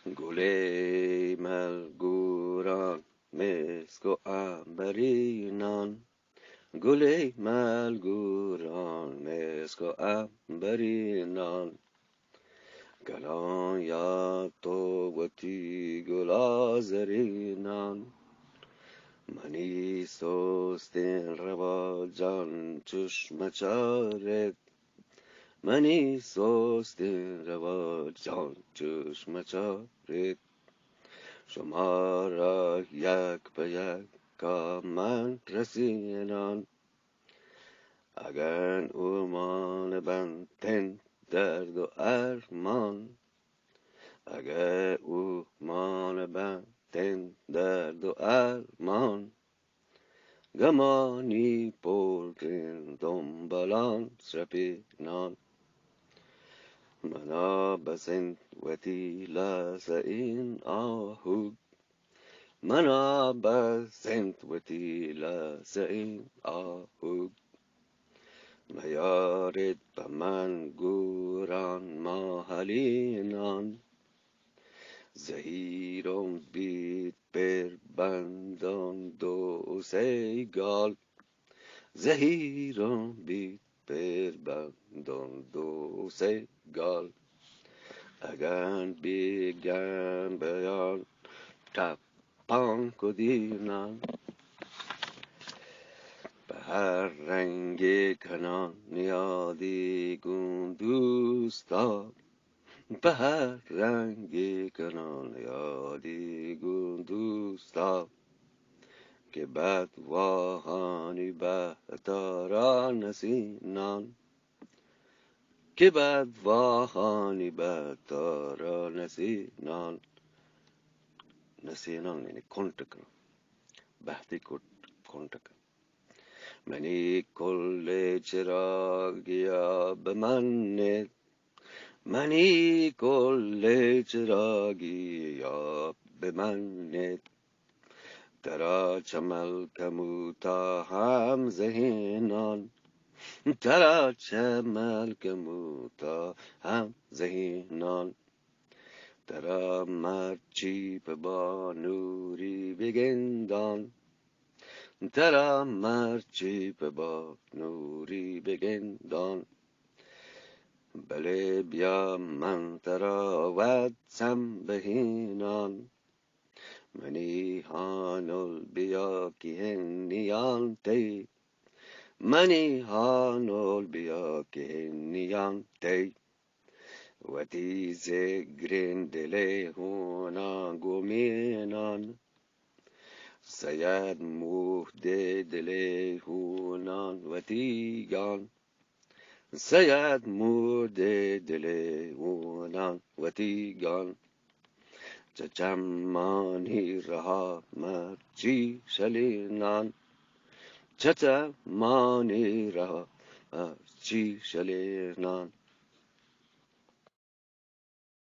گل ملگوران مسک و عنبرینان، گل ملگوران مسک و عنبرینان، گلان یا تو وتی گل آذرینان، منی سوستین روا جان چشم چارت، منی سوستین روا جان چشم چارت، شما را یک به یک من رسینان، اگر ارمان بندن درد و ارمان، اگر ارمان بندن درد و ارمان، گمانی پرگرین دنبالان سرپینان، منا بسنت وتی لاسین آهوگ، منا بسنت وتی لاسین آهوگ، میارد به من گوران ماهلینان، زهیرم بید بر بندان دو سیگال، زهیرم بید بر بندان دو سیگال، اگر بگم بیان تپان کدینان، به هر رنگ کنان نیادی گون دوستا، به هر رنگ کنان نیادی گون دوستا، که بد واهانی به تارا نسینان، که بد واهانی به تارا نسینان، نسینان یعنی کنتکن، بهتی کنتکن، منی کل چراغیا به من نه، منی کل چراغیا به من نه، ترا چمل کموتا هم ذهنان، ترا چمل کموتا هم ذهنان، ترا مرچی با نوری بگندان، ترا مرچی با نوری بگندان، بله بیا من ترا وطم بهینان، منی هانول بیا که هنیان تی، منی هانول بیا که هنیان تی، وتی زگرین دلی هونا گومینان، سید مهده دلی هونان وتیگان، سید مهده دلی هونان وتیگان، چچمانی رها مرچی شلینان، چچمانی رها مرچی شلینان،